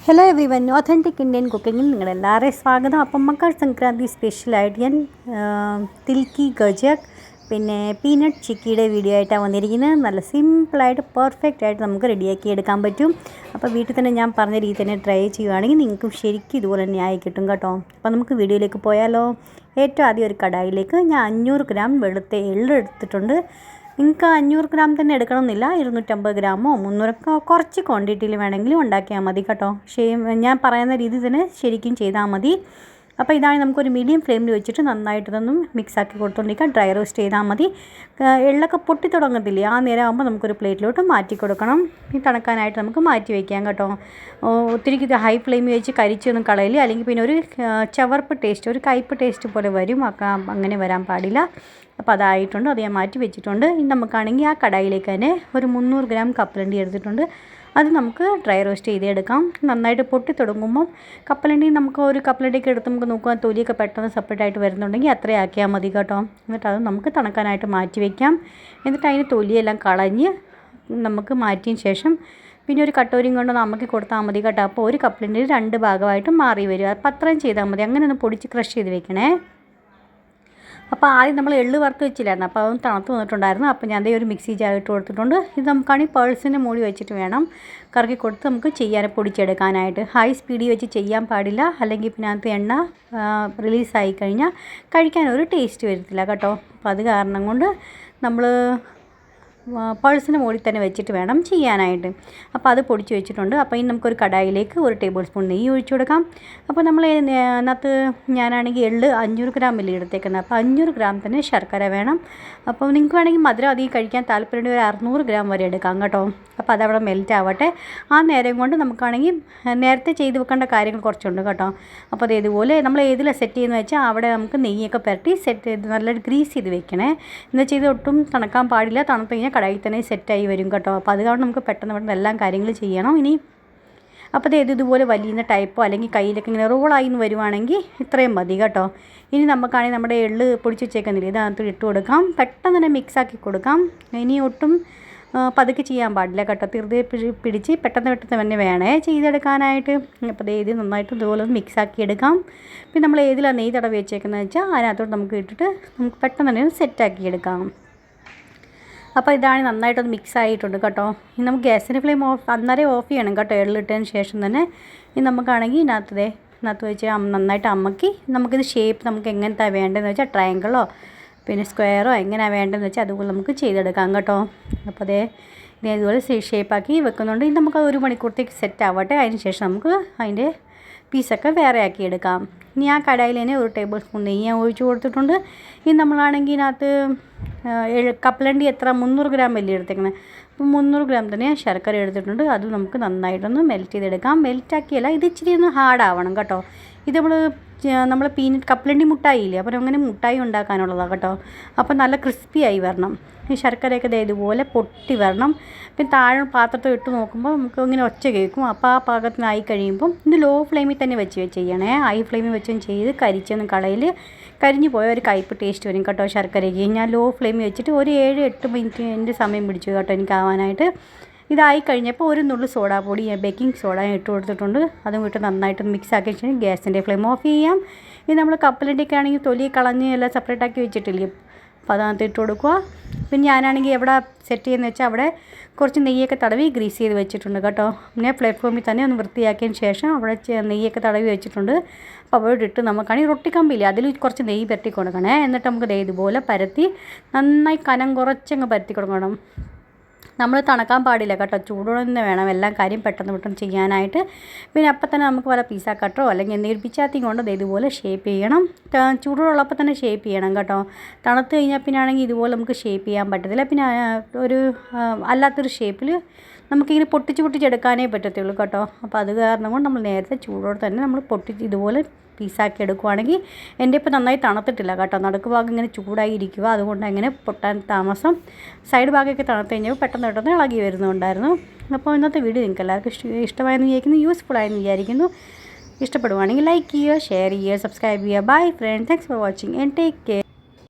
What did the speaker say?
Hello everyone, authentic Indian കുക്കിങ്ങിൽ നിങ്ങളെല്ലാവരെയും സ്വാഗതം. അപ്പം മകർ സംക്രാന്തി സ്പെഷ്യലായിട്ട് ഞാൻ തിൽക്കി ഗജക് പിന്നെ പീനട്ട് ചിക്കിയുടെ വീഡിയോ ആയിട്ടാണ് വന്നിരിക്കുന്നത്. നല്ല സിമ്പിളായിട്ട് പെർഫെക്റ്റ് ആയിട്ട് നമുക്ക് റെഡിയാക്കി എടുക്കാൻ പറ്റും. അപ്പോൾ വീട്ടിൽ തന്നെ ഞാൻ പറഞ്ഞ രീതി തന്നെ ട്രൈ ചെയ്യുകയാണെങ്കിൽ നിങ്ങൾക്കും ശരിക്കും ഇതുപോലെ തന്നെ ആയി കിട്ടും കേട്ടോ. അപ്പോൾ നമുക്ക് വീഡിയോയിലേക്ക് പോയാലോ. ഏറ്റവും ആദ്യം ഒരു കടായിലേക്ക് ഞാൻ 500 ഗ്രാം വെളുത്ത എള്ള് എടുത്തിട്ടുണ്ട്. നിങ്ങൾക്ക് 500 ഗ്രാം തന്നെ എടുക്കണമെന്നില്ല, 250 ഗ്രാമോ 300 കുറച്ച് ക്വാണ്ടിറ്റിയിൽ വേണമെങ്കിലും ഉണ്ടാക്കിയാൽ മതി കേട്ടോ. ഞാൻ പറയുന്ന രീതി തന്നെ ശരിക്കും ചെയ്താൽ മതി. അപ്പോൾ ഇതാണ് നമുക്കൊരു മീഡിയം ഫ്ലെയിമിൽ വെച്ചിട്ട് നന്നായിട്ടൊന്നും മിക്സാക്കി കൊടുത്തുകൊണ്ടിരിക്കുക. ഡ്രൈ റോസ്റ്റ് ചെയ്താൽ മതി. എള്ളൊക്കെ പൊട്ടി തുടങ്ങത്തില്ലേ, ആ നേരം ആകുമ്പോൾ നമുക്കൊരു പ്ലേറ്റിലോട്ട് മാറ്റി കൊടുക്കണം. ഈ തണുക്കാനായിട്ട് നമുക്ക് മാറ്റി വയ്ക്കാം കേട്ടോ. ഒത്തിരി ഇത് ഹൈ ഫ്ലെയിമിൽ വെച്ച് കരിച്ചൊന്നും കളയില്ല, അല്ലെങ്കിൽ പിന്നെ ഒരു ചവർപ്പ് ടേസ്റ്റ്, ഒരു കയ്പ്പ് ടേസ്റ്റ് പോലെ വരും. അങ്ങനെ വരാൻ പാടില്ല. അപ്പോൾ അതായിട്ടുണ്ട്, അത് ഞാൻ മാറ്റി വെച്ചിട്ടുണ്ട്. ഇനി നമുക്കാണെങ്കിൽ ആ കടായിലേക്ക് തന്നെ ഒരു 300 ഗ്രാം കപ്പലണ്ടി എടുത്തിട്ടുണ്ട്. അത് നമുക്ക് ഡ്രൈ റോസ്റ്റ് ചെയ്തെടുക്കാം. നന്നായിട്ട് പൊട്ടി തുടങ്ങുമ്പം കപ്പലണ്ടി നമുക്ക് ഒരു കപ്പലണ്ടിയൊക്കെ എടുത്ത് നമുക്ക് നോക്കുക, തൊലിയൊക്കെ പെട്ടെന്ന് സെപ്പറേറ്റായിട്ട് വരുന്നുണ്ടെങ്കിൽ അത്രയും ആക്കിയാൽ മതി കേട്ടോ. എന്നിട്ട് അത് നമുക്ക് തണുക്കാനായിട്ട് മാറ്റി വയ്ക്കാം. എന്നിട്ട് അതിന് തൊലിയെല്ലാം കളഞ്ഞ് നമുക്ക് മാറ്റിയതിന് ശേഷം പിന്നെ ഒരു കട്ടോരിയും കൊണ്ട് നമുക്ക് കൊടുത്താൽ മതി കേട്ടോ. അപ്പോൾ ഒരു കപ്പലണ്ടി 2 ഭാഗമായിട്ട് മാറി വരും. അപ്പോൾ അത്രയും ചെയ്താൽ മതി. അങ്ങനെ ഒന്ന് പൊടിച്ച് ക്രഷ് ചെയ്ത് വെക്കണേ. അപ്പോൾ ആദ്യം നമ്മൾ എള്ള് വറുത്ത് വെച്ചില്ലായിരുന്നു, അപ്പോൾ അതൊന്ന് തണുത്ത് വന്നിട്ടുണ്ടായിരുന്നു. അപ്പോൾ ഞാൻ ഒരു മിക്സി ജാർ ഇട്ട് കൊടുത്തിട്ടുണ്ട്. ഇത് നമുക്കാണെങ്കിൽ പേഴ്സിൻ്റെ മൂടി വെച്ചിട്ട് വേണം കറക്കി കൊടുത്ത് നമുക്ക് ചെയ്യാൻ പൊടിച്ചെടുക്കാനായിട്ട്. ഹൈ സ്പീഡിൽ വെച്ച് ചെയ്യാൻ പാടില്ല, അല്ലെങ്കിൽ പിന്നെ അതിനകത്ത് എണ്ണ റിലീസായി കഴിഞ്ഞാൽ കഴിക്കാനൊരു ടേസ്റ്റ് വരത്തില്ല കേട്ടോ. അപ്പോൾ അത് കാരണം കൊണ്ട് നമ്മൾ പൾസിന് മുകളിൽ തന്നെ വെച്ചിട്ട് വേണം ചെയ്യാനായിട്ട്. അപ്പോൾ അത് പൊടിച്ച് വെച്ചിട്ടുണ്ട്. അപ്പോൾ ഇനി നമുക്കൊരു കടായിലേക്ക് 1 ടേബിൾ സ്പൂൺ നെയ്യ് ഒഴിച്ചു കൊടുക്കാം. അപ്പോൾ നമ്മൾ അതിനകത്ത് ഞാനാണെങ്കിൽ എള്ള് 500 ഗ്രാം അല്ലേ എടുത്തേക്കുന്നത്, അപ്പോൾ 500 ഗ്രാം തന്നെ ശർക്കര വേണം. അപ്പോൾ നിങ്ങൾക്ക് വേണമെങ്കിൽ മധുരം അധികം കഴിക്കാൻ താല്പര്യമുണ്ടെങ്കിൽ ഒരു 600 ഗ്രാം വരെ എടുക്കാം കേട്ടോ. അപ്പോൾ അതവിടെ മെൽറ്റ് ആവട്ടെ. ആ നേരം കൊണ്ട് നമുക്കാണെങ്കിൽ നേരത്തെ ചെയ്ത് വെക്കേണ്ട കാര്യങ്ങൾ കുറച്ചുണ്ട് കേട്ടോ. അപ്പോൾ അത് ഇതുപോലെ നമ്മൾ ഏതിലാണ് സെറ്റ് ചെയ്യുന്നത് വെച്ചാൽ അവിടെ നമുക്ക് നെയ്യൊക്കെ പുരട്ടി സെറ്റ് ചെയ്ത് നല്ല ഗ്രീസ് ചെയ്ത് വെക്കണേ. എന്ന് ചെയ്ത് ഒട്ടും തണുക്കാൻ പാടില്ല. തണുത്ത് കഴിഞ്ഞാൽ കടായിൽ തന്നെ സെറ്റായി വരും കേട്ടോ. അപ്പോൾ അത് കാരണം നമുക്ക് പെട്ടെന്ന് പെട്ടെന്ന് എല്ലാം കാര്യങ്ങളും ചെയ്യണം. ഇനി അപ്പോൾ ഇതുപോലെ വലിയുന്ന ടൈപ്പോ അല്ലെങ്കിൽ കയ്യിലൊക്കെ ഇങ്ങനെ റോളായി എന്ന് വരുവാണെങ്കിൽ ഇത്രയും മതി കേട്ടോ. ഇനി നമുക്കാണെങ്കിൽ നമ്മുടെ എള്ള് പൊടിച്ച് വെച്ചേക്കുന്നില്ല, ഇതിനകത്ത് ഇട്ട് കൊടുക്കാം. പെട്ടെന്ന് തന്നെ മിക്സാക്കി കൊടുക്കാം. ഇനി ഒട്ടും പതുക്കെ ചെയ്യാൻ പാടില്ല കേട്ടോ. തീർത്ത് പിടിച്ച് പെട്ടെന്ന് തന്നെ വേണേ ചെയ്തെടുക്കാനായിട്ട്. അപ്പോൾ ഇത് നന്നായിട്ട് ഇതുപോലെ മിക്സാക്കി എടുക്കാം. പിന്നെ നമ്മൾ ഏതിലാണ് നെയ്യ് തടവി വെച്ചേക്കുന്നത് വെച്ചാൽ അതിനകത്തോട്ട് നമുക്ക് ഇട്ടിട്ട് നമുക്ക് പെട്ടെന്ന് തന്നെ സെറ്റാക്കി എടുക്കാം. അപ്പോൾ ഇതാണ് നന്നായിട്ടൊന്ന് മിക്സ് ആയിട്ടുണ്ട് കേട്ടോ. ഇനി നമുക്ക് ഗ്യാസിൻ്റെ ഫ്ലെയിം അന്നേരം ഓഫ് ചെയ്യണം കേട്ടോ, എള്ളിട്ടതിന് ശേഷം തന്നെ. ഇനി നമുക്കാണെങ്കിൽ ഇതിനകത്ത് വെച്ച് നന്നായിട്ട് അമ്മക്കി നമുക്കിത് ഷേപ്പ് നമുക്ക് എങ്ങനത്താണ് വേണ്ടതെന്ന് വെച്ചാൽ ട്രയാങ്കിളോ പിന്നെ സ്ക്വയറോ എങ്ങനെയാണ് വേണ്ടതെന്ന് വെച്ചാൽ അതുപോലെ നമുക്ക് ചെയ്തെടുക്കാം കേട്ടോ. അപ്പോൾ ഇനി അതുപോലെ ഷേപ്പാക്കി വെക്കുന്നുണ്ട്. ഇനി നമുക്ക് 1 മണിക്കൂറത്തേക്ക് സെറ്റ് ആവട്ടെ. അതിന് ശേഷം നമുക്ക് അതിൻ്റെ പീസൊക്കെ വേറെ ആക്കി എടുക്കാം. ഇനി ആ കടായിൽ തന്നെ 1 ടേബിൾ സ്പൂൺ നെയ്യ് ഞാൻ ഒഴിച്ച് കൊടുത്തിട്ടുണ്ട്. ഇനി നമ്മളാണെങ്കിൽ ഇതിനകത്ത് കപ്പലണ്ടി എത്ര 300 ഗ്രാം വലിയ എടുത്തേക്കുന്നത്, അപ്പോൾ 300 ഗ്രാം തന്നെ ശർക്കര എടുത്തിട്ടുണ്ട്. അത് നമുക്ക് നന്നായിട്ടൊന്ന് മെൽറ്റ് ചെയ്തെടുക്കാം. മെൽറ്റാക്കിയല്ല, ഇത് ഇച്ചിരി ഒന്ന് ഹാർഡാവണം കേട്ടോ. ഇത് നമ്മൾ പീനട്ട് കപ്പലണ്ടി മുട്ടായി ഇല്ലേ, അപ്പോൾ അങ്ങനെ മുട്ടായി ഉണ്ടാക്കാനുള്ളതാണ് കേട്ടോ. അപ്പോൾ നല്ല ക്രിസ്പിയായി വരണം. ഈ ശർക്കരയൊക്കെ ഇതുപോലെ പൊട്ടി വരണം. പിന്നെ താഴെ പാത്രത്തിൽ ഇട്ട് നോക്കുമ്പോൾ നമുക്ക് ഇങ്ങനെ ഒച്ച കേൾക്കും. അപ്പോൾ ആ പാകത്തിനായി കഴിയുമ്പം ഇത് ലോ ഫ്ലെയിമിൽ തന്നെ വെച്ച് ചെയ്യണേ. ഹൈ ഫ്ലെയിമിൽ വെച്ചും ചെയ്ത് കരിച്ചൊന്നും കളയിൽ കരിഞ്ഞു പോയ ഒരു കയ്പ്പ് ടേസ്റ്റ് വരും കേട്ടോ ശർക്കരയ്ക്ക്. ഞാൻ ലോ ഫ്ലെയിമിൽ വെച്ചിട്ട് ഒരു 7-8 മിനിറ്റ് സമയം പിടിച്ചു കേട്ടോ എനിക്കാവാനായിട്ട്. ഇതായി കഴിഞ്ഞപ്പോൾ ഒരു നുള്ളു സോഡാപ്പൊടി, ബേക്കിംഗ് സോഡ ഇട്ട് കൊടുത്തിട്ടുണ്ട്. അതും ഇട്ട് നന്നായിട്ട് മിക്സ് ആക്കിയ ശേഷം ഗ്യാസിൻ്റെ ഫ്ലെയിം ഓഫ് ചെയ്യാം. ഇനി നമ്മൾ കപ്പലണ്ടിയൊക്കെ ആണെങ്കിൽ തൊലി കളഞ്ഞ് എല്ലാം സെപ്പറേറ്റ് ആക്കി വെച്ചിട്ടില്ലേ, അപ്പോൾ അതിനകത്ത് ഇട്ട് കൊടുക്കുക. പിന്നെ ഞാനാണെങ്കിൽ എവിടെ സെറ്റ് ചെയ്യുന്നത് വെച്ചാൽ അവിടെ കുറച്ച് നെയ്യൊക്കെ തടവി ഗ്രീസ് ചെയ്ത് വെച്ചിട്ടുണ്ട് കേട്ടോ. പിന്നെ പ്ലാറ്റ്ഫോമിൽ തന്നെ ഒന്ന് വൃത്തിയാക്കിയതിന് ശേഷം അവിടെ നെയ്യൊക്കെ തടവി വെച്ചിട്ടുണ്ട്. അപ്പോൾ അവിടെ ഇട്ട് നമുക്കാണെങ്കിൽ റൊട്ടിക്കമ്പില്ലേ അതിൽ കുറച്ച് നെയ്യ് പരത്തി കൊടുക്കണേ. എന്നിട്ട് നമുക്ക് ഇതുപോലെ പരത്തി നന്നായി കനം കുറച്ചങ്ങ് പരത്തി കൊടുക്കണം. നമ്മൾ തണുക്കാൻ പാടില്ല കേട്ടോ, ചൂടോടെ തന്നെ വേണം എല്ലാം കാര്യം പെട്ടെന്ന് ചെയ്യാനായിട്ട്. പിന്നെ അപ്പം തന്നെ നമുക്ക് വല്ല പിസ്സ കട്ടറോ അല്ലെങ്കിൽ എന്തെങ്കിലും പിച്ചാത്തി കൊണ്ട് ഇതുപോലെ ഷേപ്പ് ചെയ്യണം. ചൂടോടുള്ളപ്പോൾ തന്നെ ഷേപ്പ് ചെയ്യണം കേട്ടോ. തണുത്ത് കഴിഞ്ഞാൽ പിന്നെ ആണെങ്കിൽ ഇതുപോലെ നമുക്ക് ഷേപ്പ് ചെയ്യാൻ പറ്റത്തില്ല. പിന്നെ ഒരു അല്ലാത്തൊരു ഷേപ്പിൽ നമുക്കിങ്ങനെ പൊട്ടിച്ചെടുക്കാനേ പറ്റത്തുള്ളൂ കേട്ടോ. അപ്പോൾ അത് കാരണം കൊണ്ട് നമ്മൾ നേരത്തെ ചൂടോടെ തന്നെ നമ്മൾ ഇതുപോലെ പീസാക്കി എടുക്കുവാണെങ്കിൽ. എൻ്റെ ഇപ്പോൾ നന്നായി തണുത്തിട്ടില്ല കേട്ടോ, നടുക്ക് ഭാഗം ഇങ്ങനെ ചൂടായി ഇരിക്കുക, അതുകൊണ്ട് അങ്ങനെ പൊട്ടാൻ താമസം. സൈഡ് ഭാഗമൊക്കെ തണുത്ത് കഴിഞ്ഞപ്പോൾ പെട്ടെന്ന് ഇളകി വരുന്നുണ്ടായിരുന്നു. അപ്പോൾ ഇന്നത്തെ വീഡിയോ നിങ്ങൾക്ക് എല്ലാവർക്കും ഇഷ്ടമായെന്ന് വിചാരിക്കുന്നു, യൂസ്ഫുൾ ആയെന്ന് വിചാരിക്കുന്നു. ഇഷ്ടപ്പെടുവാണെങ്കിൽ ലൈക്ക് ചെയ്യുക, ഷെയർ ചെയ്യുക, സബ്സ്ക്രൈബ് ചെയ്യുക. Bye friends, thanks for watching and take care.